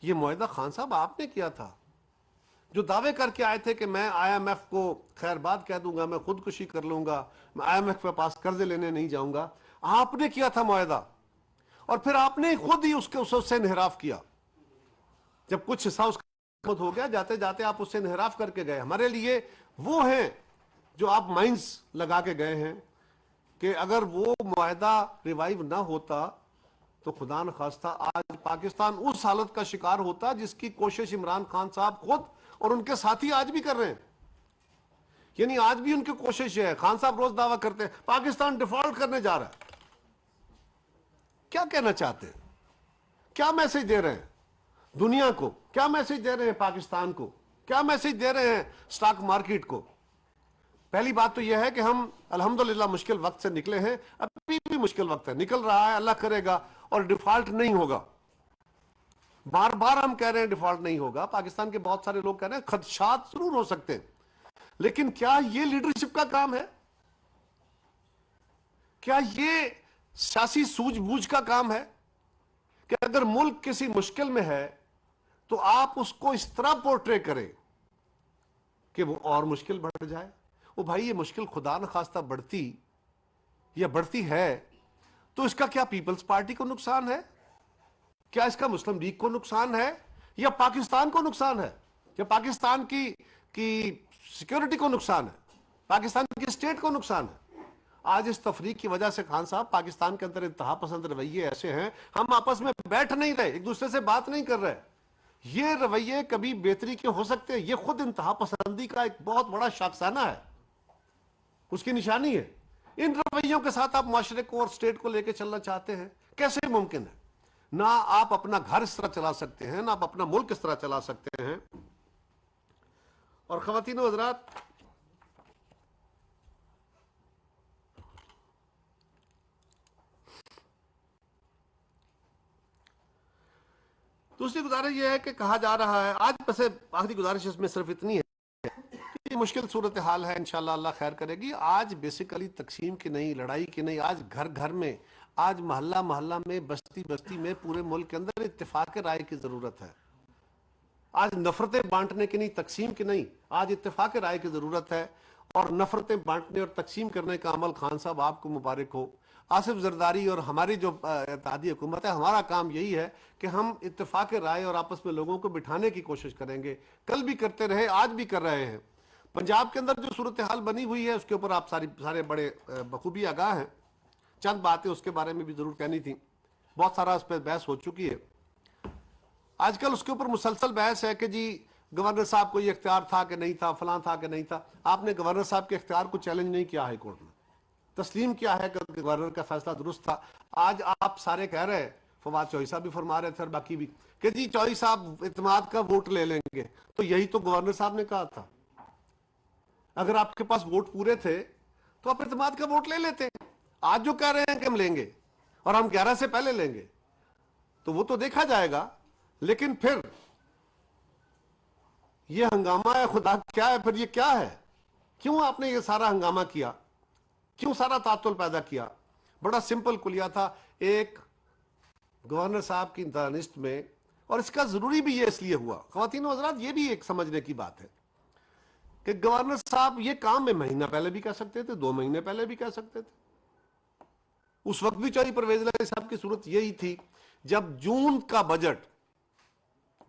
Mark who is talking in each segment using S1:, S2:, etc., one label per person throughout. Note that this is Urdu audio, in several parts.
S1: یہ معاہدہ خان صاحب آپ نے کیا تھا، جو دعوے کر کے آئے تھے کہ میں آئی ایم ایف کو خیر بات کہہ دوں گا، میں خودکشی کر لوں گا، میں آئی ایم ایف کے پاس قرضے لینے نہیں جاؤں گا. آپ نے کیا تھا معاہدہ، اور پھر آپ نے خود ہی اس سے انحراف کیا. جب کچھ حصہ اس کا ہو گیا، جاتے جاتے آپ اس سے انحراف کر کے گئے. ہمارے لیے وہ ہیں جو آپ مائنز لگا کے گئے ہیں کہ اگر وہ معاہدہ ریوائیو نہ ہوتا تو خدا نخواستہ آج پاکستان اس حالت کا شکار ہوتا جس کی کوشش عمران خان صاحب خود اور ان کے ساتھی آج بھی کر رہے ہیں. یعنی آج بھی ان کی کوشش ہے. خان صاحب روز دعویٰ کرتے ہیں پاکستان ڈیفالٹ کرنے جا رہا ہے. کیا کہنا چاہتے ہیں؟ کیا میسج دے رہے ہیں دنیا کو؟ کیا میسج دے رہے ہیں پاکستان کو؟ کیا میسج دے رہے ہیں سٹاک مارکیٹ کو؟ پہلی بات تو یہ ہے کہ ہم الحمدللہ مشکل وقت سے نکلے ہیں. ابھی بھی مشکل وقت ہے، نکل رہا ہے، اللہ کرے گا اور ڈیفالٹ نہیں ہوگا. بار بار ہم کہہ رہے ہیں ڈیفالٹ نہیں ہوگا. پاکستان کے بہت سارے لوگ کہہ رہے ہیں خدشات ضرور ہو سکتے ہیں، لیکن کیا یہ لیڈرشپ کا کام ہے؟ کیا یہ سیاسی سوجھ بوجھ کا کام ہے کہ اگر ملک کسی مشکل میں ہے تو آپ اس کو اس طرح پورٹرے کریں کہ وہ اور مشکل بڑھ جائے؟ وہ بھائی یہ مشکل خدا نخواستہ بڑھتی یا بڑھتی ہے تو اس کا کیا پیپلز پارٹی کو نقصان ہے؟ کیا اس کا مسلم لیگ کو نقصان ہے یا پاکستان کو نقصان ہے یا پاکستان کی سیکیورٹی کو نقصان ہے، پاکستان کی اسٹیٹ کو نقصان ہے؟ آج اس تفریق کی وجہ سے خان صاحب پاکستان کے اندر انتہا پسند رویے ایسے ہیں، ہم آپس میں بیٹھ نہیں رہے، ایک دوسرے سے بات نہیں کر رہے. یہ رویے کبھی بہتری کے ہو سکتے ہیں؟ یہ خود انتہا پسندی کا ایک بہت بڑا شاخسانہ ہے، اس کی نشانی ہے. ان رویوں کے ساتھ آپ معاشرے کو اور اسٹیٹ کو لے کے چلنا چاہتے ہیں؟ کیسے ممکن ہے؟ نہ آپ اپنا گھر اس طرح چلا سکتے ہیں، نہ آپ اپنا ملک اس طرح چلا سکتے ہیں. اور خواتین و حضرات، دوسری گزارش یہ ہے کہ کہا جا رہا ہے آج، بس آخری گزارش اس میں صرف اتنی ہے کہ یہ مشکل صورتحال ہے، انشاءاللہ اللہ خیر کرے گی. آج بیسیکلی تقسیم کی نہیں، لڑائی کی نہیں، آج گھر گھر میں، آج محلہ محلہ میں، بستی بستی میں، پورے ملک کے اندر اتفاق رائے کی ضرورت ہے. آج نفرتیں بانٹنے کی نہیں، تقسیم کی نہیں، آج اتفاق رائے کی ضرورت ہے. اور نفرتیں بانٹنے اور تقسیم کرنے کا عمل خان صاحب آپ کو مبارک ہو. آصف زرداری اور ہماری جو اتحادی حکومت ہے، ہمارا کام یہی ہے کہ ہم اتفاق رائے اور آپس میں لوگوں کو بٹھانے کی کوشش کریں گے. کل بھی کرتے رہے، آج بھی کر رہے ہیں. پنجاب کے اندر جو صورتحال بنی ہوئی ہے اس کے اوپر آپ سارے بڑے بخوبی آگاہ ہیں. چند باتیں اس کے بارے میں بھی ضرور کہنی تھی، بہت سارا اس پہ بحث ہو چکی ہے. آج کل اس کے اوپر مسلسل بحث ہے کہ جی گورنر صاحب کو یہ اختیار تھا کہ نہیں تھا، فلاں تھا کہ نہیں تھا. آپ نے گورنر صاحب کے اختیار کو چیلنج نہیں کیا ہائی کورٹ میں، تسلیم کیا ہے کہ گورنر کا فیصلہ درست تھا. آج آپ سارے کہہ رہے ہیں، فواد چوہی صاحب بھی فرما رہے تھے اور باقی بھی، کہ جی چوہی صاحب اعتماد کا ووٹ لے لیں گے. تو یہی تو گورنر صاحب نے کہا تھا. اگر آپ کے پاس ووٹ پورے تھے تو آپ اعتماد کا ووٹ لے لیتے. آج جو کہہ رہے ہیں کہ ہم لیں گے اور ہم 11 سے پہلے لیں گے، تو وہ تو دیکھا جائے گا. لیکن پھر یہ ہنگامہ ہے خدا کیا ہے؟ پھر یہ کیا ہے؟ کیوں آپ نے یہ سارا ہنگامہ کیا؟ کیوں سارا تعطل پیدا کیا؟ بڑا سمپل کلیہ تھا. ایک گورنر صاحب کی دانشت میں، اور اس کا ضروری بھی یہ اس لیے ہوا خواتین و حضرات، یہ بھی ایک سمجھنے کی بات ہے کہ گورنر صاحب یہ کام میں مہینہ پہلے بھی کہہ سکتے تھے، 2 مہینے پہلے بھی کہہ سکتے تھے. اس وقت بھی چوہدری پرویز الہی صاحب کی صورت یہی تھی جب جون کا بجٹ،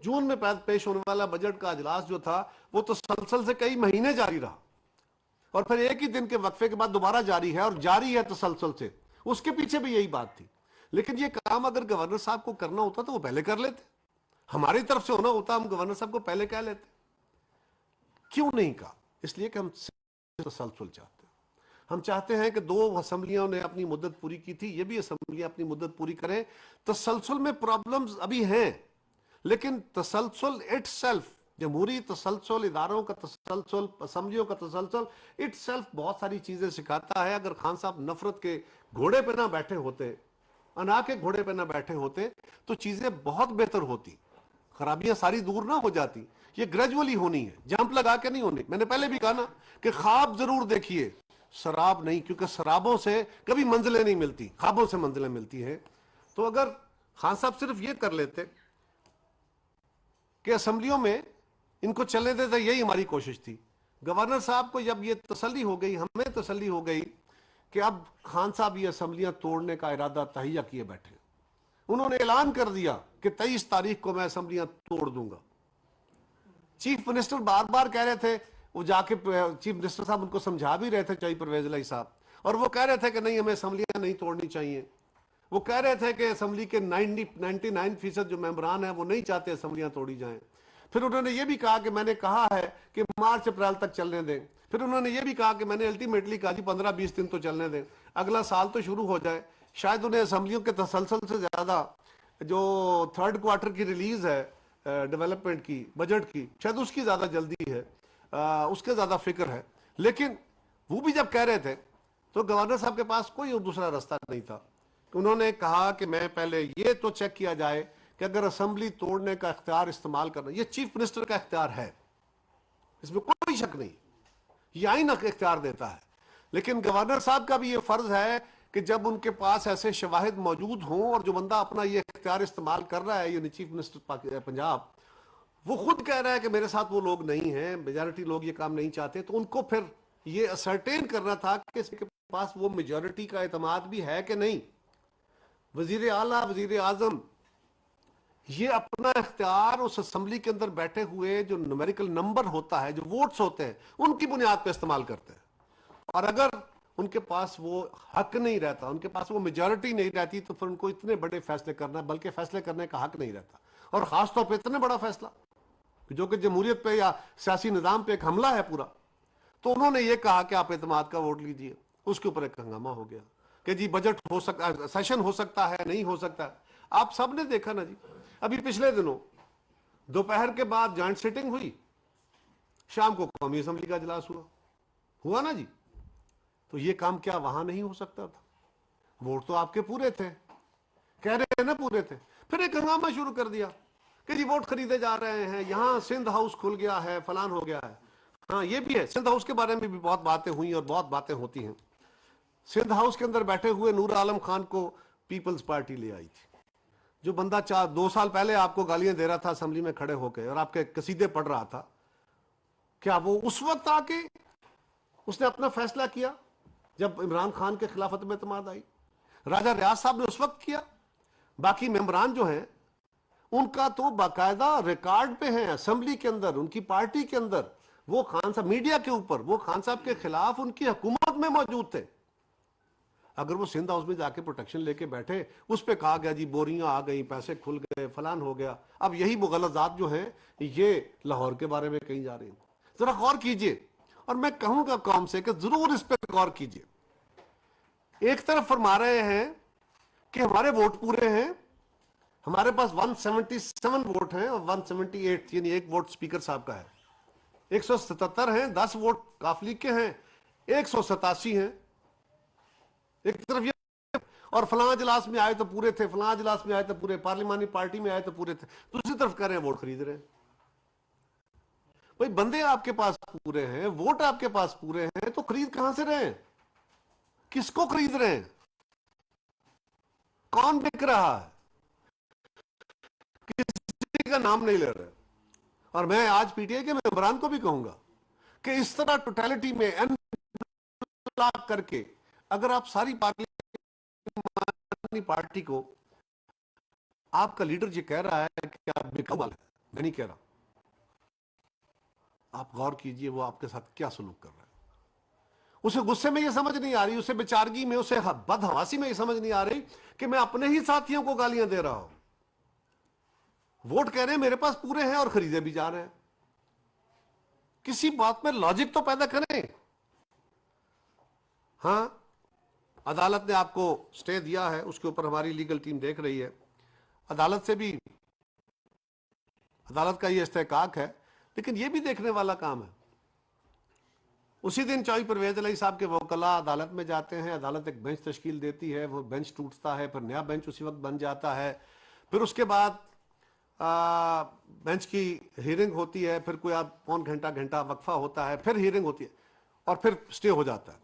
S1: جون میں پیش ہونے والا بجٹ کا اجلاس جو تھا وہ تسلسل سے کئی مہینے جاری رہا، اور پھر ایک ہی دن کے وقفے کے بعد دوبارہ جاری ہے، اور جاری ہے تسلسل سے. اس کے پیچھے بھی یہی بات تھی. لیکن یہ کام اگر گورنر صاحب کو کرنا ہوتا تو وہ پہلے کر لیتے. ہماری طرف سے ہونا ہوتا ہم گورنر صاحب کو پہلے کہہ لیتے. کیوں نہیں کہا؟ اس لیے کہ ہم تسلسل چاہتے ہیں. ہم چاہتے ہیں کہ 2 اسمبلیوں نے اپنی مدت پوری کی تھی، یہ بھی اسمبلیاں اپنی مدت پوری کریں. تسلسل میں پرابلمز ابھی ہیں، لیکن تسلسل اٹ سیلف، جمہوری تسلسل، اداروں کا تسلسل، اسمبلیوں کا تسلسل اٹ سیلف بہت ساری چیزیں سکھاتا ہے. اگر خان صاحب نفرت کے گھوڑے پہ نہ بیٹھے ہوتے، انا کے گھوڑے پہ نہ بیٹھے ہوتے، تو چیزیں بہت بہتر ہوتی، خرابیاں ساری دور نہ ہو جاتی. یہ گریجولی ہونی ہے، جمپ لگا کے نہیں ہونی. میں نے پہلے بھی کہا نا کہ خواب ضرور دیکھیے، سراب نہیں، کیونکہ سرابوں سے کبھی منزلیں نہیں ملتی، خوابوں سے منزلیں ملتی ہیں. تو اگر خان صاحب صرف یہ کر لیتے کہ اسمبلیوں میں ان کو چلنے دیتے، یہی ہماری کوشش تھی. گورنر صاحب کو جب یہ تسلی ہو گئی، ہمیں تسلی ہو گئی کہ اب خان صاحب یہ اسمبلیاں توڑنے کا ارادہ تہیہ کیے بیٹھے، انہوں نے اعلان کر دیا کہ 23 تاریخ کو میں اسمبلیاں توڑ دوں گا. چیف منسٹر بار بار کہہ رہے تھے، وہ جا کے چیف منسٹر صاحب ان کو سمجھا بھی رہے تھے، چاہیے پرویز الہی صاحب، اور وہ کہہ رہے تھے کہ نہیں، ہمیں اسمبلیاں نہیں توڑنی چاہیے. وہ کہہ رہے تھے کہ اسمبلی کے 99% جو ممبران ہیں وہ نہیں چاہتے اسمبلیاں توڑی جائیں. پھر انہوں نے یہ بھی کہا کہ میں نے کہا ہے کہ مارچ اپریل تک چلنے دیں. پھر انہوں نے یہ بھی کہا کہ میں نے الٹیمیٹلی کہا جی 15-20 دن تو چلنے دیں، اگلا سال تو شروع ہو جائے. شاید انہیں اسمبلیوں کے تسلسل سے زیادہ جو تھرڈ کوارٹر کی ریلیز ہے ڈیولپمنٹ کی، بجٹ کی، شاید اس کی زیادہ جلدی ہے، اس کے زیادہ فکر ہے. لیکن وہ بھی جب کہہ رہے تھے تو گورنر صاحب کے پاس کوئی دوسرا راستہ نہیں تھا. انہوں نے کہا کہ میں پہلے یہ تو چیک کیا جائے کہ اگر اسمبلی توڑنے کا اختیار استعمال کرنا، یہ چیف منسٹر کا اختیار ہے، اس میں کوئی شک نہیں، یہ آئین اختیار دیتا ہے. لیکن گورنر صاحب کا بھی یہ فرض ہے کہ جب ان کے پاس ایسے شواہد موجود ہوں، اور جو بندہ اپنا یہ اختیار استعمال کر رہا ہے، یعنی چیف منسٹر پنجاب، وہ خود کہہ رہا ہے کہ میرے ساتھ وہ لوگ نہیں ہیں، میجارٹی لوگ یہ کام نہیں چاہتے، تو ان کو پھر یہ اسرٹین کرنا تھا کہ اس کے پاس وہ میجارٹی کا اعتماد بھی ہے کہ نہیں. وزیر اعلیٰ، وزیر اعظم یہ اپنا اختیار اس اسمبلی کے اندر بیٹھے ہوئے جو نومیریکل نمبر ہوتا ہے، جو ووٹس ہوتے ہیں، ان کی بنیاد پہ استعمال کرتے ہیں. اور اگر ان کے پاس وہ حق نہیں رہتا، ان کے پاس وہ میجارٹی نہیں رہتی، تو پھر ان کو اتنے بڑے فیصلے کرنا، بلکہ فیصلے کرنے کا حق نہیں رہتا. اور خاص طور پہ اتنے بڑا فیصلہ جو کہ جمہوریت پہ یا سیاسی نظام پہ ایک حملہ ہے پورا. تو انہوں نے یہ کہا کہ آپ اعتماد کا ووٹ لیجئے. اس کے اوپر ایک ہنگامہ ہو گیا کہ جی بجٹ ہو سکتا، سیشن ہو سکتا ہے، نہیں ہو سکتا. آپ سب نے دیکھا نا جی، ابھی پچھلے دنوں دوپہر کے بعد جوائنٹ سیٹنگ ہوئی، شام کو قومی اسمبلی کا اجلاس ہوا نا جی. تو یہ کام کیا وہاں نہیں ہو سکتا تھا؟ ووٹ تو آپ کے پورے تھے، کہہ رہے ہیں نا پورے تھے. پھر ایک ہنگامہ شروع کر دیا کہ جی ووٹ خریدے جا رہے ہیں، یہاں سندھ ہاؤس کھل گیا ہے، فلان ہو گیا ہے. ہاں یہ بھی ہے، سندھ ہاؤس کے بارے میں بھی بہت باتیں ہوئی اور بہت باتیں ہوتی ہیں. سندھ ہاؤس کے اندر بیٹھے ہوئے نور عالم خان کو پیپلز پارٹی لے آئی تھی. جو بندہ 2 سال پہلے آپ کو گالیاں دے رہا تھا اسمبلی میں کھڑے ہو کے اور آپ کے قصیدے پڑھ رہا تھا، کیا وہ اس وقت آ کے اس نے اپنا فیصلہ کیا جب عمران خان کے خلاف عدم اعتماد آئی؟ راجہ ریاض صاحب نے اس وقت کیا. باقی ممبران جو ہیں ان کا تو باقاعدہ ریکارڈ پہ ہیں اسمبلی کے اندر، ان کی پارٹی کے اندر، وہ خان صاحب میڈیا کے اوپر، وہ خان صاحب کے خلاف ان کی حکومت میں موجود تھے. اگر وہ سندھ ہاؤس میں جا کے پروٹیکشن لے کے بیٹھے، اس پہ کہا گیا جی بوریاں آ گئی، پیسے کھل گئے، فلان ہو گیا. اب یہی مغالطات جو ہیں یہ لاہور کے بارے میں کہیں جا رہی ہیں. ذرا غور کیجئے، اور میں کہوں گا قوم سے کہ ضرور اس پہ غور کیجئے. ایک طرف فرما رہے ہیں کہ ہمارے ووٹ پورے ہیں، ہمارے پاس 177 ووٹ ہیں اور 178 یعنی ایک ووٹ سپیکر صاحب کا ہے، 177 ہیں، 10 ووٹ کاف لیگ کے ہیں، 187 ہیں. ایک طرف یہ، اور فلاں اجلاس میں آئے تو پورے تھے، فلاں اجلاس میں آئے تو پورے، پارلیمانی پارٹی میں آئے تو پورے تھے. دوسری طرف کہہ رہے ہیں ووٹ خرید رہے ہیں. بھئی بندے آپ کے پاس پورے ہیں، ووٹ آپ کے پاس پورے ہیں، تو خرید کہاں سے رہے ہیں؟ کس کو خرید رہے ہیں؟ کون بک رہا ہے؟ کسی کا نام نہیں لے رہے. اور میں آج پی ٹی آئی کے ممبران کو بھی کہوں گا کہ اس طرح ٹوٹیلٹی میں انبلاک کر کے اگر آپ ساری پارٹی کو، آپ کا لیڈر یہ کہہ رہا ہے کہ آپ بےکمال ہے، میں نہیں کہہ رہا، آپ غور کیجئے وہ آپ کے ساتھ کیا سلوک کر رہا ہے. اسے غصے میں یہ سمجھ نہیں آ رہی، اسے بیچارگی میں، اسے بدحواسی میں یہ سمجھ نہیں آ رہی کہ میں اپنے ہی ساتھیوں کو گالیاں دے رہا ہوں. ووٹ کہہ رہے ہیں میرے پاس پورے ہیں اور خریدے بھی جا رہے ہیں. کسی بات میں لاجک تو پیدا کریں. ہاں عدالت نے آپ کو سٹے دیا ہے، اس کے اوپر ہماری لیگل ٹیم دیکھ رہی ہے. عدالت سے بھی، عدالت کا یہ استحقاق ہے، لیکن یہ بھی دیکھنے والا کام ہے. اسی دن چوہی پرویز الہی صاحب کے وکلاء عدالت میں جاتے ہیں، عدالت ایک بینچ تشکیل دیتی ہے، وہ بینچ ٹوٹتا ہے، پھر نیا بینچ اسی وقت بن جاتا ہے. پھر اس کے بعد بینچ کی ہیرنگ ہوتی ہے، پھر کوئی پون گھنٹہ وقفہ ہوتا ہے، پھر ہیرنگ ہوتی ہے، اور پھر سٹے ہو جاتا ہے.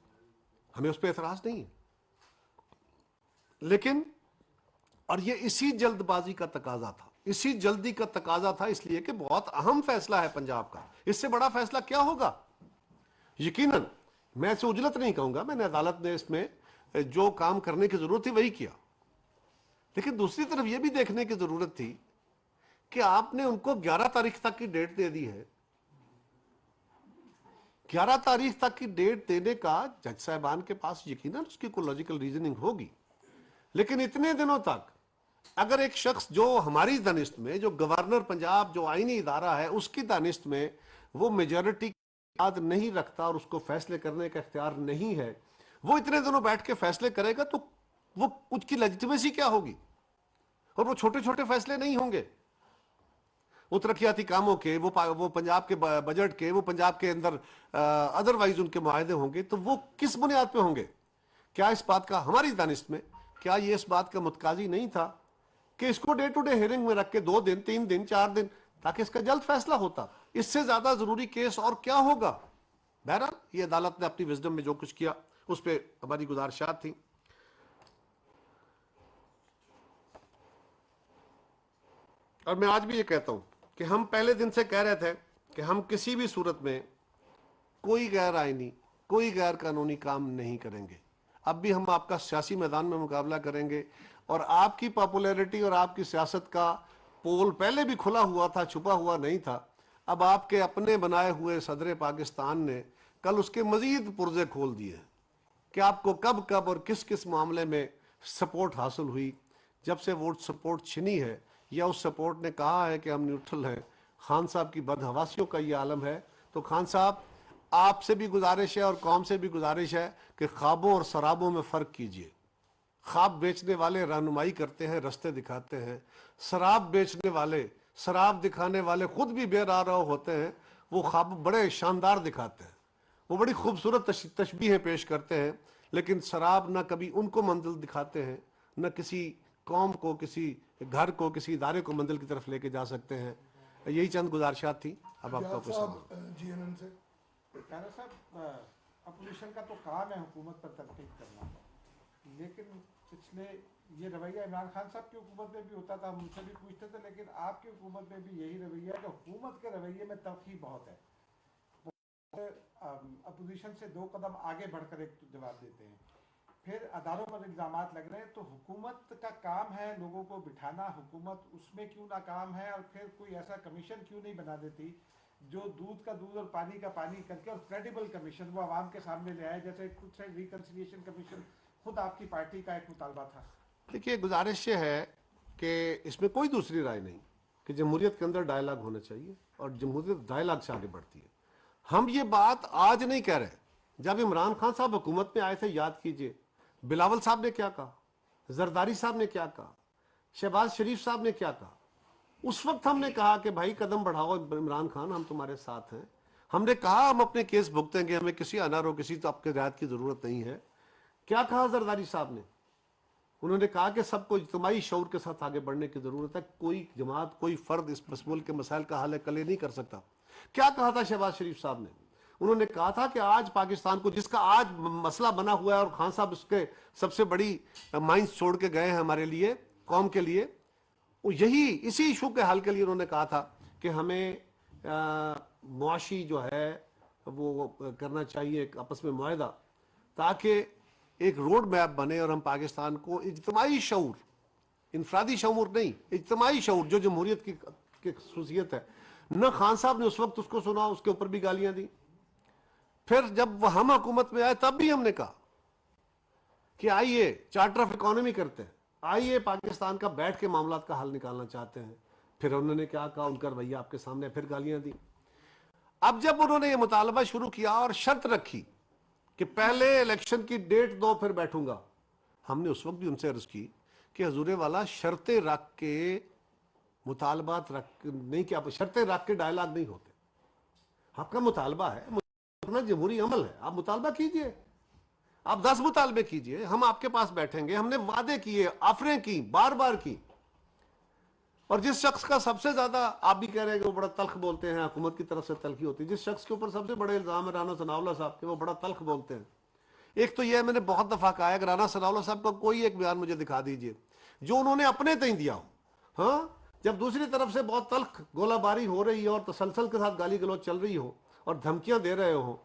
S1: ہمیں اس پہ اعتراض نہیں ہے، لیکن اور یہ اسی جلد بازی کا تقاضا تھا. اسی جلدی کا تقاضا تھا، اس لیے کہ بہت اہم فیصلہ ہے پنجاب کا، اس سے بڑا فیصلہ کیا ہوگا؟ یقیناً میں اسے اجلت نہیں کہوں گا، میں نے عدالت نے اس میں جو کام کرنے کی ضرورت تھی وہی کیا، لیکن دوسری طرف یہ بھی دیکھنے کی ضرورت تھی کہ آپ نے ان کو 11 تاریخ تک کی ڈیٹ دے دی ہے۔ 11 تاریخ تک کی ڈیٹ دینے کا جج صاحبان کے پاس یقیناً اس کی کوئی لاجیکل ریزننگ ہوگی، لیکن اتنے دنوں تک اگر ایک شخص جو ہماری دانست میں، جو گورنر پنجاب جو آئینی ادارہ ہے اس کی دانست میں وہ میجورٹی یاد نہیں رکھتا اور اس کو فیصلے کرنے کا اختیار نہیں ہے، وہ اتنے دنوں بیٹھ کے فیصلے کرے گا تو وہ اس کی لیجیٹمیسی کیا ہوگی؟ اور وہ چھوٹے چھوٹے فیصلے نہیں ہوں گے، وہ ترقیاتی کاموں کے، وہ پنجاب کے بجٹ کے، وہ پنجاب کے اندر ادروائز ان کے معاہدے ہوں گے، تو وہ کس بنیاد پہ ہوں گے؟ کیا اس بات کا ہماری دانست میں کیا یہ اس بات کا متقاضی نہیں تھا کہ اس کو ڈے ٹو ڈے ہیئرنگ میں رکھ کے 2 دن 3 دن 4 دن تاکہ اس کا جلد فیصلہ ہوتا؟ اس سے زیادہ ضروری کیس اور کیا ہوگا؟ بہرحال یہ عدالت نے اپنی وزڈم میں جو کچھ کیا اس پہ ہماری گزارشات تھیں۔ اور میں آج بھی یہ کہتا ہوں کہ ہم پہلے دن سے کہہ رہے تھے کہ ہم کسی بھی صورت میں کوئی غیر آئینی، کوئی غیر قانونی کام نہیں کریں گے۔ اب بھی ہم آپ کا سیاسی میدان میں مقابلہ کریں گے، اور آپ کی پاپولیرٹی اور آپ کی سیاست کا پول پہلے بھی کھلا ہوا تھا، چھپا ہوا نہیں تھا۔ اب آپ کے اپنے بنائے ہوئے صدر پاکستان نے کل اس کے مزید پرزے کھول دیے کہ آپ کو کب کب اور کس کس معاملے میں سپورٹ حاصل ہوئی۔ جب سے ووٹ سپورٹ چھنی ہے یا اس سپورٹ نے کہا ہے کہ ہم نیوٹرل ہیں، خان صاحب کی بدحواسیوں کا یہ عالم ہے، تو خان صاحب آپ سے بھی گزارش ہے اور قوم سے بھی گزارش ہے کہ خوابوں اور سرابوں میں فرق کیجئے۔ خواب بیچنے والے رہنمائی کرتے ہیں، رستے دکھاتے ہیں، شراب بیچنے والے، شراب دکھانے والے خود بھی بے راہ رو ہوتے ہیں، وہ خواب بڑے شاندار دکھاتے ہیں، وہ بڑی خوبصورت تشبیہیں پیش کرتے ہیں، لیکن شراب نہ کبھی ان کو منزل دکھاتے ہیں، نہ کسی قوم کو، کسی گھر کو، کسی ادارے کو منزل کی طرف لے کے جا سکتے ہیں۔ یہی چند گزارشات تھی۔ اب آپ کا کوئی سوال؟
S2: جی این این سے
S3: خیر صاحب، اپوزیشن کا تو کام ہے حکومت پر تنقید کرنا، لیکن پچھلے یہ رویہ عمران خان صاحب کی حکومت میں بھی ہوتا تھا، ہم ان سے بھی پوچھتے تھے، لیکن آپ کی حکومت میں بھی یہی رویہ ہے کہ حکومت کے رویے میں تلخی بہت ہے، اپوزیشن سے 2 قدم آگے بڑھ کر ایک جواب دیتے ہیں، پھر اداروں پر الزامات لگ رہے ہیں، تو حکومت کا کام ہے لوگوں کو بٹھانا، حکومت اس میں کیوں ناکام ہے؟ اور پھر کوئی ایسا کمیشن کیوں نہیں بنا دیتی جو دودھ کا دودھ اور پانی کا پانی کر کے، اور کریڈیبل کمیشن وہ عوام کے سامنے لے آئے، جیسے کچھ ریکنسیلیشن کمیشن خود آپ کی پارٹی کا ایک مطالبہ تھا۔
S1: دیکھیے، گزارش یہ ہے کہ اس میں کوئی دوسری رائے نہیں کہ جمہوریت کے اندر ڈائلاگ ہونا چاہیے، اور جمہوریت ڈائلاگ سے آگے بڑھتی ہے۔ ہم یہ بات آج نہیں کہہ رہے، جب عمران خان صاحب حکومت میں آئے تھے یاد کیجئے بلاول صاحب نے کیا کہا، زرداری صاحب نے کیا کہا، شہباز شریف صاحب نے کیا کہا۔ اس وقت ہم نے کہا کہ بھائی قدم بڑھاؤ عمران خان، ہم تمہارے ساتھ ہیں۔ ہم نے کہا ہم اپنے کیس بھگتیں گے، ہمیں کسی انارو کسی تو آپ کے رعایت کی ضرورت نہیں ہے۔ کیا کہا زرداری صاحب نے؟ انہوں نے کہا کہ سب کو اجتماعی شعور کے ساتھ آگے بڑھنے کی ضرورت ہے، کوئی جماعت، کوئی فرد اس ملک کے مسائل کا حل اکیلے نہیں کر سکتا۔ کیا کہا تھا شہباز شریف صاحب نے؟ انہوں نے کہا تھا کہ آج پاکستان کو، جس کا آج مسئلہ بنا ہوا ہے اور خان صاحب اس کے سب سے بڑی مائنز چھوڑ کے گئے ہیں ہمارے لیے، قوم کے لیے، یہی اسی ایشو کے حل کے لیے انہوں نے کہا تھا کہ ہمیں معاشی جو ہے وہ کرنا چاہیے ایک آپس میں معاہدہ، تاکہ ایک روڈ میپ بنے اور ہم پاکستان کو اجتماعی شعور، انفرادی شعور نہیں، اجتماعی شعور جو جمہوریت کی خصوصیت ہے۔ نہ خان صاحب نے اس وقت اس کو سنا، اس کے اوپر بھی گالیاں دی۔ پھر جب ہم حکومت میں آئے تب بھی ہم نے کہا کہ آئیے چارٹر آف اکانومی کرتے ہیں، آئیے پاکستان کا بیٹھ کے معاملات کا حل نکالنا چاہتے ہیں۔ پھر انہوں نے کیا کہا، ان کا رویہ آپ کے سامنے، پھر گالیاں دی۔ اب جب انہوں نے یہ مطالبہ شروع کیا اور شرط رکھی کہ پہلے الیکشن کی ڈیٹ دو پھر بیٹھوں گا، ہم نے اس وقت بھی ان سے عرض کی کہ حضور والا شرطیں رکھ کے مطالبات نہیں، کہ آپ شرطیں رکھ کے ڈائلاگ نہیں ہوتے۔ آپ کا مطالبہ ہے، اپنا جمہوری عمل ہے، آپ مطالبہ کیجئے، آپ 10 مطالبے کیجئے، ہم آپ کے پاس بیٹھیں گے۔ ہم نے وعدے کیے، آفریں کی، بار بار کی، اور جس شخص کا سب سے زیادہ آپ بھی کہہ رہے ہیں کہ وہ بڑا تلخ بولتے ہیں، حکومت کی طرف سے تلخی ہوتی ہے، جس شخص کے اوپر سب سے بڑے الزام ہے رانا ثناءاللہ صاحب کے، وہ بڑا تلخ بولتے ہیں۔ ایک تو یہ میں نے بہت دفعہ کہا ہے کہ رانا ثناءاللہ صاحب کا کوئی ایک بیان مجھے دکھا دیجئے جو انہوں نے اپنے تئیں دیا ہو، ہاں، جب دوسری طرف سے بہت تلخ گولہ باری ہو رہی ہے اور تسلسل کے ساتھ گالی گلوچ چل رہی ہو اور دھمکیاں دے رہے ہو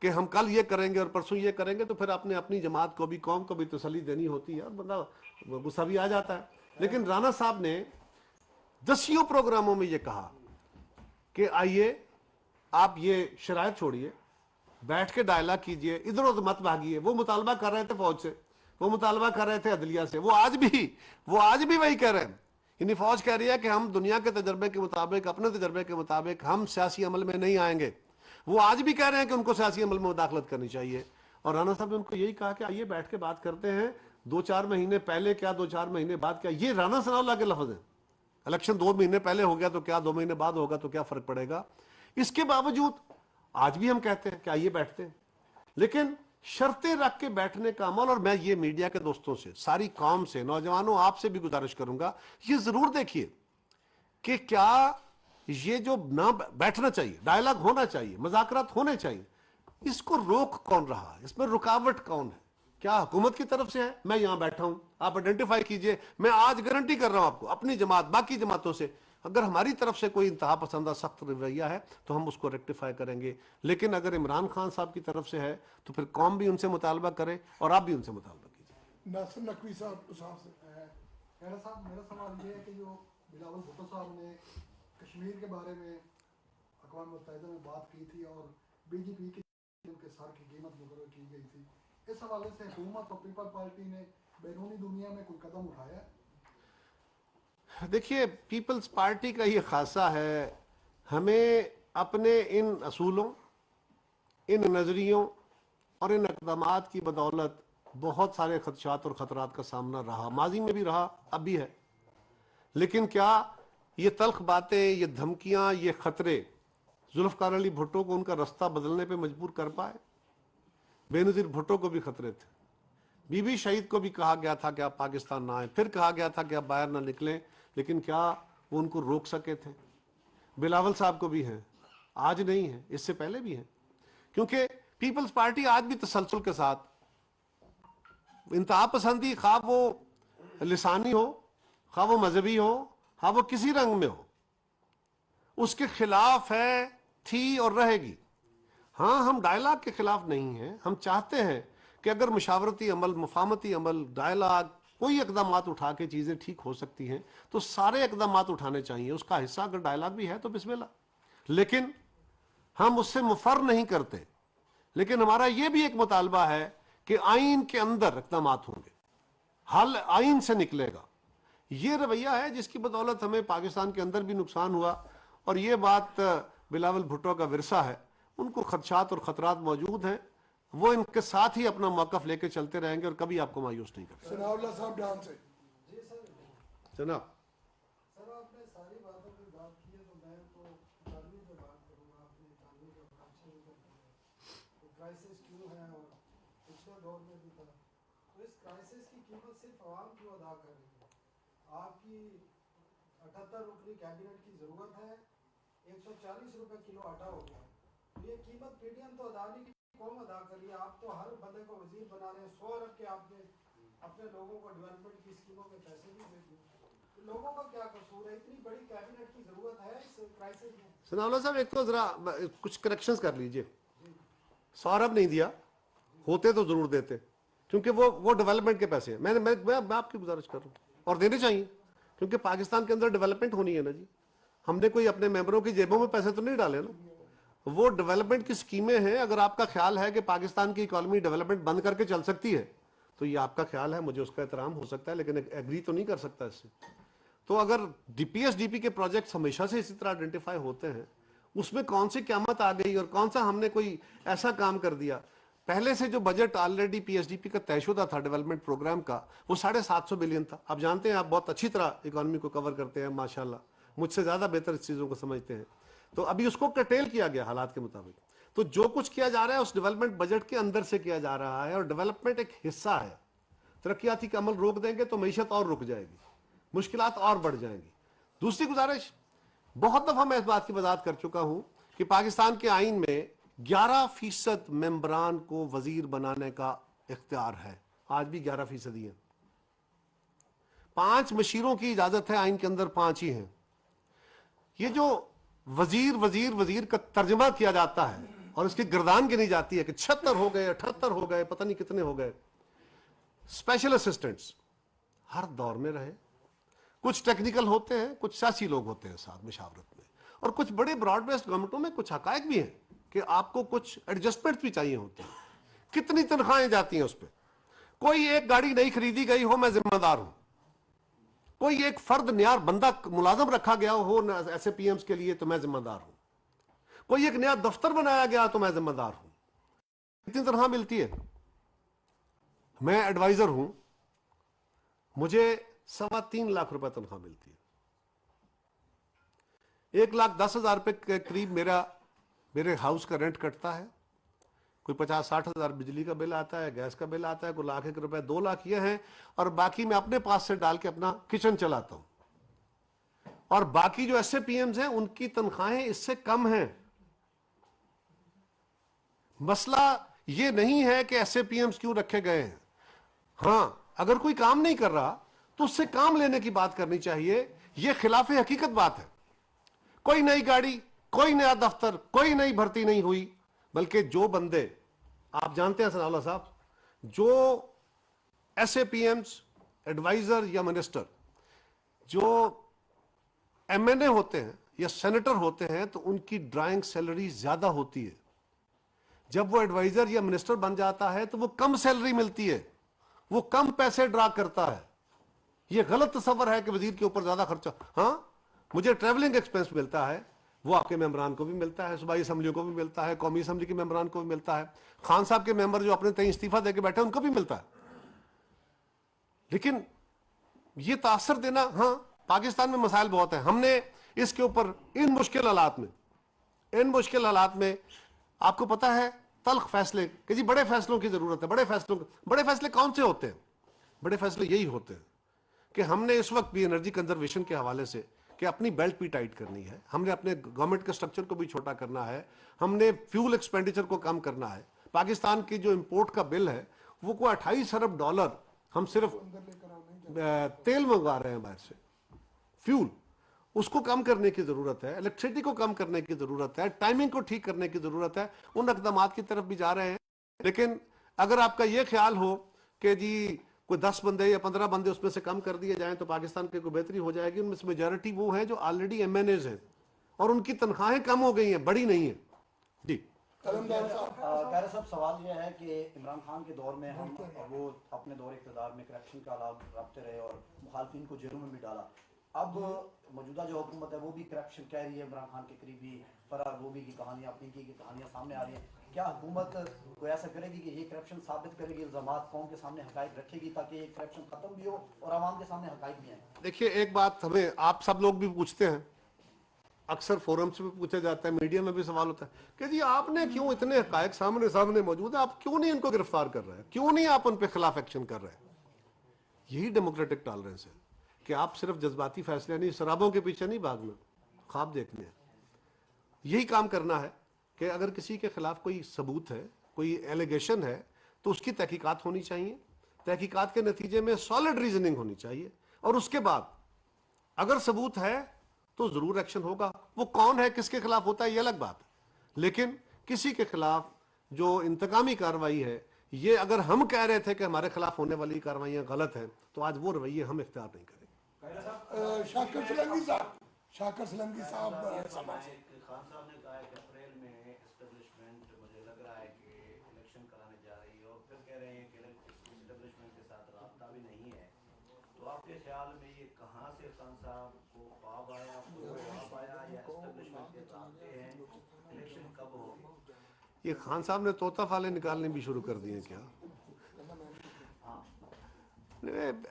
S1: کہ ہم کل یہ کریں گے اور پرسوں یہ کریں گے، تو پھر آپ نے اپنی جماعت کو بھی، قوم کو بھی تسلی دینی ہوتی ہے اور بندہ غصہ بھی آ جاتا ہے. لیکن رانا صاحب نے دسیوں پروگراموں میں یہ کہا کہ آئیے آپ یہ شرائط چھوڑیے، بیٹھ کے ڈائلاگ کیجئے، ادھر ادھر مت بھاگیے. وہ مطالبہ کر رہے تھے فوج سے، وہ مطالبہ کر رہے تھے عدلیہ سے، وہ آج بھی وہی کہہ رہے ہیں. یعنی فوج کہہ رہی ہے کہ ہم دنیا کے تجربے کے مطابق، اپنے تجربے کے مطابق ہم سیاسی عمل میں نہیں آئیں گے. وہ آج بھی کہہ رہے ہیں کہ ان کو سیاسی عمل میں مداخلت کرنی چاہیے. اور رانا صاحب نے ان کو یہی کہا کہ آئیے بیٹھ کے بات کرتے ہیں، 2-4 مہینے پہلے کیا 2-4 مہینے بعد کیا. یہ رانا ثناء اللہ کے لفظ ہیں. الیکشن 2 مہینے پہلے ہو گیا تو کیا، 2 مہینے بعد ہوگا تو کیا فرق پڑے گا. اس کے باوجود آج بھی ہم کہتے ہیں کہ آئیے بیٹھتے ہیں، لیکن شرطیں رکھ کے بیٹھنے کا عمل. اور میں یہ میڈیا کے دوستوں سے، ساری قوم سے، نوجوانوں آپ سے بھی گزارش کروں گا، یہ ضرور دیکھیے کہ کیا یہ جو نہ بیٹھنا چاہیے، ڈائلاگ ہونا چاہیے، مذاکرات ہونے چاہیے، اس کو روک کون رہا ہے، اس میں رکاوٹ کون ہے. کیا حکومت کی طرف سے ہے؟ میں یہاں بیٹھا ہوں، آپ آئیڈینٹیفائی کیجئے. میں آج گارنٹی کر رہا ہوں آپ کو، اپنی جماعت، باقی جماعتوں سے، اگر ہماری طرف سے کوئی انتہا پسندہ سخت رویہ ہے تو ہم اس کو ریکٹیفائی کریں گے. لیکن اگر عمران خان صاحب کی طرف سے ہے تو پھر قوم بھی ان سے مطالبہ کرے اور آپ بھی ان سے مطالبہ کیجیے.
S2: ناصر نقوی صاحب سے خیرہ صاحب، میرا سوال یہ ہے کہ جو بلاول بھٹو صاحب نے کشمیر کے بارے میں اقوام متحدہ میں بات کی تھی اور بی جے پی کی ان کے سر کی قیمت مقرر کی گئی تھی، اس حوالے سے حکومت اور پیپل پارٹی نے بیرونی دنیا میں کوئی قدم اٹھایا ہے؟
S1: دیکھیے، پیپلز پارٹی کا یہ خاصہ ہے، ہمیں اپنے ان اصولوں، ان نظریوں اور ان اقدامات کی بدولت بہت سارے خدشات اور خطرات کا سامنا رہا، ماضی میں بھی رہا، اب بھی ہے. لیکن کیا یہ تلخ باتیں، یہ دھمکیاں، یہ خطرے ذوالفقار علی بھٹو کو ان کا رستہ بدلنے پہ مجبور کر پائے؟ بے نظیر بھٹو کو بھی خطرے تھے، بی بی شہید کو بھی کہا گیا تھا کہ آپ پاکستان نہ آئیں، پھر کہا گیا تھا کہ آپ باہر نہ نکلیں، لیکن کیا وہ ان کو روک سکے تھے؟ بلاول صاحب کو بھی ہیں، آج نہیں ہیں، اس سے پہلے بھی ہیں. کیونکہ پیپلز پارٹی آج بھی تسلسل کے ساتھ انتہا پسندی، خواہ وہ لسانی ہو، خواہ وہ مذہبی ہو، خواہ وہ کسی رنگ میں ہو، اس کے خلاف ہے، تھی اور رہے گی. ہاں، ہم ڈائلاگ کے خلاف نہیں ہیں، ہم چاہتے ہیں کہ اگر مشاورتی عمل، مفاہمتی عمل، ڈائلاگ، کوئی اقدامات اٹھا کے چیزیں ٹھیک ہو سکتی ہیں تو سارے اقدامات اٹھانے چاہیے. اس کا حصہ اگر ڈائلاگ بھی ہے تو بسم اللہ. لیکن ہم اس سے مفر نہیں کرتے. لیکن ہمارا یہ بھی ایک مطالبہ ہے کہ آئین کے اندر اقدامات ہوں گے، حل آئین سے نکلے گا. یہ رویہ ہے جس کی بدولت ہمیں پاکستان کے اندر بھی نقصان ہوا. اور یہ بات بلاول بھٹو کا ورثہ ہے، ان کو خدشات اور خطرات موجود ہیں، وہ ان کے ساتھ ہی اپنا موقف لے کے چلتے رہیں گے اور کبھی آپ کو مایوس نہیں کریں.
S2: ثناء اللہ صاحب ڈان سے.
S4: جی سر.
S1: جناب
S4: سر آپ نے ساری باتوں پہ بات کی ہے تو میں تو تعلیم پہ بات کروں گا. آپ نے تعلیم کا بڑا اچھا ذکر کیا ہے، کرائسس کیوں ہے اور پچھلے دور میں بھی تھا، تو اس کرائسس کی قیمت صرف عوام کیوں ادا کر رہی ہے؟ آپ کی 78 رکنی کیبنٹ کی ضرورت ہے، 140 روپے کلو آٹا ہو گیا. یہ قیمت پی ڈی ایم تو ادا نہیں کی، قوم ادا کر رہی ہے. آپ تو ہر بندے کو وزیر بنا رہے ہیں، 100 ارب کے آپ نے اپنے لوگوں کو ڈیولپمنٹ کی اسکیموں میں پیسے بھی دے دیے. لوگوں کا کیا قصور ہے؟ اتنی بڑی کیبنٹ کی ضرورت ہے اس کرائسس میں.
S1: ثناء اللہ صاحب، ایک تو ذرا کچھ کریکشنز کر لیجئے. 100 ارب نہیں دیا، ہوتے تو ضرور دیتے، کیونکہ وہ ڈیولپمنٹ کے پیسے ہیں. میں آپ کی گزارش کر رہا ہوں، اور دینے چاہیے، کیونکہ پاکستان کے اندر ڈیولپمنٹ ہونی ہے نا جی. ہم نے کوئی اپنے ممبروں کی جیبوں میں پیسے تو نہیں ڈالے نا. وہ ڈیولپمنٹ کی سکیمیں ہیں. اگر آپ کا خیال ہے کہ پاکستان کی اکانومی ڈیولپمنٹ بند کر کے چل سکتی ہے تو یہ آپ کا خیال ہے، مجھے اس کا احترام ہو سکتا ہے، لیکن ایگری تو نہیں کر سکتا اس سے. تو اگر D P S D P کے پروجیکٹس ہمیشہ سے اسی طرح آئیڈینٹیفائی ہوتے ہیں، اس میں کون سی قیامت آ گئی اور کون سا ہم نے کوئی ایسا کام کر دیا؟ پہلے سے جو budget already P S D P کا طے شدہ تھا ڈیولپمنٹ پروگرام کا، وہ 750 بلین تھا. آپ جانتے ہیں، آپ بہت اچھی طرح اکانومی کو کور کرتے ہیں ماشاءاللہ، مجھ سے زیادہ بہتر اس چیزوں کو سمجھتے ہیں. تو ابھی اس کو کٹیل کیا گیا حالات کے مطابق. تو جو کچھ کیا جا رہا ہے اس ڈیولپمنٹ بجٹ کے اندر سے کیا جا رہا ہے، اور ڈیولپمنٹ ایک حصہ ہے. ترقیاتی کا عمل روک دیں گے تو معیشت اور رک جائے گی، مشکلات اور بڑھ جائیں گی. دوسری گزارش، بہت دفعہ میں اس بات کی وضاحت کر چکا ہوں کہ پاکستان کے آئین میں 11% ممبران کو وزیر بنانے کا اختیار ہے. آج بھی 11% ہی ہیں. 5 مشیروں کی اجازت ہے آئین کے اندر، 5 ہی ہیں. یہ جو وزیر وزیر وزیر کا ترجمہ کیا جاتا ہے اور اس کی گردان گنی جاتی ہے کہ 76 ہو گئے 78 ہو گئے پتہ نہیں کتنے ہو گئے اسپیشل اسسٹنٹس ہر دور میں رہے. کچھ ٹیکنیکل ہوتے ہیں, کچھ سیاسی لوگ ہوتے ہیں ساتھ مشاورت میں, اور کچھ بڑے براڈ بیسڈ گورنمنٹوں میں کچھ حقائق بھی ہیں کہ آپ کو کچھ ایڈجسٹمنٹ بھی چاہیے ہوتے ہیں. کتنی تنخواہیں جاتی ہیں اس پہ. کوئی ایک گاڑی نہیں خریدی گئی ہو میں ذمہ دار ہوں, کوئی ایک فرد نیار بندہ ملازم رکھا گیا ہو ایس اے پی ایمز کے لیے تو میں ذمہ دار ہوں, کوئی ایک نیا دفتر بنایا گیا تو میں ذمہ دار ہوں. کتنی تنخواہ ملتی ہے؟ میں ایڈوائزر ہوں, مجھے 3.25 لاکھ روپے تنخواہ ملتی ہے. 1,10,000 روپے کے قریب میرے ہاؤس کا رینٹ کٹتا ہے. کوئی 50-60 ہزار بجلی کا بل آتا ہے, گیس کا بل آتا ہے, کوئی 1,00,000 روپے 2 لاکھ یہ ہیں, اور باقی میں اپنے پاس سے ڈال کے اپنا کچن چلاتا ہوں. اور باقی جو ایس اے پی ایمز ہیں ان کی تنخواہیں اس سے کم ہیں. مسئلہ یہ نہیں ہے کہ ایس اے پی ایمز کیوں رکھے گئے ہیں. ہاں اگر کوئی کام نہیں کر رہا تو اس سے کام لینے کی بات کرنی چاہیے. یہ خلاف حقیقت بات ہے. کوئی نئی گاڑی, کوئی نیا دفتر, کوئی نئی بھرتی نہیں ہوئی, بلکہ جو بندے آپ جانتے ہیں ثناء اللہ صاحب, جو S A P Ms adviser یا منسٹر جو ایم این اے ہوتے ہیں یا سینیٹر ہوتے ہیں تو ان کی ڈرائنگ سیلری زیادہ ہوتی ہے. جب وہ ایڈوائزر یا منسٹر بن جاتا ہے تو وہ کم سیلری ملتی ہے, وہ کم پیسے ڈرا کرتا ہے. یہ غلط تصور ہے کہ وزیر کے اوپر زیادہ خرچہ. ہاں مجھے ٹریولنگ ایکسپنس ملتا ہے, وہ آپ کے ممبران کو بھی ملتا ہے, صوبائی اسمبلیوں کو بھی ملتا ہے, قومی اسمبلی کے ممبران کو بھی ملتا ہے, خان صاحب کے ممبر جو اپنے تئیں استعفیٰ دے کے بیٹھے ان کو بھی ملتا ہے. لیکن یہ تاثر دینا, ہاں پاکستان میں مسائل بہت ہیں. ہم نے اس کے اوپر ان مشکل حالات میں آپ کو پتا ہے تلخ فیصلے کہ جی بڑے فیصلوں کی ضرورت ہے. بڑے فیصلے کون سے ہوتے ہیں؟ بڑے فیصلے یہی ہوتے ہیں کہ ہم نے اس وقت بھی انرجی کنزرویشن کے حوالے سے کہ اپنی بیلٹ بھی ٹائٹ کرنی ہے, ہم نے اپنے گورنمنٹ کے سٹرکچر کو بھی چھوٹا کرنا ہے, ہم نے فیول ایکسپینڈیچر کو کم کرنا ہے. پاکستان کی جو امپورٹ کا بل ہے وہ کوئی $28 ارب ہم صرف تیل منگوا رہے ہیں باہر سے, فیول, اس کو کم کرنے کی ضرورت ہے, الیکٹریسٹی کو کم کرنے کی ضرورت ہے, ٹائمنگ کو ٹھیک کرنے کی ضرورت ہے. ان اقدامات کی طرف بھی جا رہے ہیں. لیکن اگر آپ کا یہ خیال ہو کہ جی کوئی 10 بندے یا 15 بندے اس میں سے کم کر دیے جائیں تو پاکستان کی کوئی بہتری ہو جائے گی, ان میں سے میجارٹی وہ ہیں جو آلریڈی ایم این ایز ہیں اور ان کی تنخواہیں کم ہو گئی ہیں, بڑی نہیں ہیں. جی
S5: قاہرہ صاحب, سوال یہ ہے کہ عمران خان کے دور میں ہم وہ اپنے دور اقتدار میں کرپشن کا علاج رکھتے رہے اور مخالفین کو جیلوں میں بھی ڈالا. اب موجودہ جو حکومت ہے وہ بھی کرپشن کہہ رہی ہے, عمران خان کے قریبی فرار گوبھی کی کہانیاں, پنکی کی کہانیاں سامنے آ رہی ہیں. کیا حکومت کوئی ایسا کرے گی کہ یہ کرپشن ثابت کرے گی, الزامات قوم کے سامنے حقائق رکھے گی تاکہ یہ کرپشن ختم بھی ہو اور عوام کے سامنے حقائق بھی آئیں؟
S1: دیکھیے ایک بات ہمیں آپ سب لوگ بھی پوچھتے ہیں, اکثر فورم سے بھی پوچھا جاتا ہے, میڈیا میں بھی سوال ہوتا ہے کہ جی آپ نے کیوں اتنے حقائق سامنے موجود ہیں, آپ کیوں نہیں ان کو گرفتار کر رہے ہیں, کیوں نہیں آپ ان پہ خلاف ایکشن کر رہے ہیں؟ یہی ڈیموکریٹک ٹالرنس ہے کہ آپ صرف جذباتی فیصلے نہیں, شرابوں کے پیچھے نہیں بھاگنا, خواب دیکھنے ہیں. یہی کام کرنا ہے کہ اگر کسی کے خلاف کوئی ثبوت ہے, کوئی ایلیگیشن ہے تو اس کی تحقیقات ہونی چاہیے. تحقیقات کے نتیجے میں سالڈ ریزننگ ہونی چاہیے, اور اس کے بعد اگر ثبوت ہے تو ضرور ایکشن ہوگا. وہ کون ہے, کس کے خلاف ہوتا ہے, یہ الگ بات ہے. لیکن کسی کے خلاف جو انتقامی کارروائی ہے, یہ اگر ہم کہہ رہے تھے کہ ہمارے خلاف ہونے والی کارروائیاں غلط ہیں تو آج وہ رویے ہم اختیار نہیں کریں.
S2: شاکر سلنگی صاحب
S6: خان صاحب نے کہا ہے کہ اپریل میں اسٹیبلشمنٹ مجھے لگ رہا ہے کہ الیکشن کرانے جا رہی ہے, اور پھر کہہ رہے ہیں کہ اسٹیبلشمنٹ کے ساتھ رابطہ بھی نہیں ہے. تو آپ کے خیال میں یہ کہاں سے خان صاحب کو خواب آیا, یا اسٹیبلشمنٹ کے رابطے ہیں, الیکشن کب ہوگی؟
S1: یہ خان صاحب نے طوطا فالے نکالنے بھی شروع کر دیے ہیں کیا؟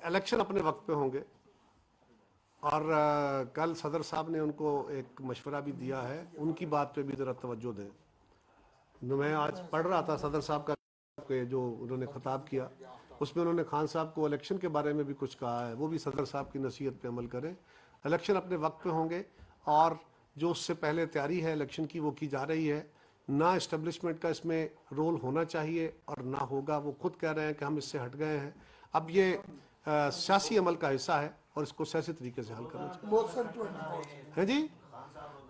S1: الیکشن اپنے وقت پہ ہوں گے, اور کل صدر صاحب نے ان کو ایک مشورہ بھی دیا ہے, ان کی بات پہ بھی ذرا توجہ دیں. میں آج پڑھ رہا تھا صدر صاحب کا جو انہوں نے خطاب کیا, اس میں انہوں نے خان صاحب کو الیکشن کے بارے میں بھی کچھ کہا ہے. وہ بھی صدر صاحب کی نصیحت پہ عمل کریں. الیکشن اپنے وقت پہ ہوں گے, اور جو اس سے پہلے تیاری ہے الیکشن کی وہ کی جا رہی ہے. نہ اسٹیبلشمنٹ کا اس میں رول ہونا چاہیے اور نہ ہوگا. وہ خود کہہ رہے ہیں کہ ہم اس سے ہٹ گئے ہیں. اب یہ سیاسی عمل کا حصہ ہے اور اس کو سیاسی طریقے سے حل کرنا چاہیے. ہیں جی,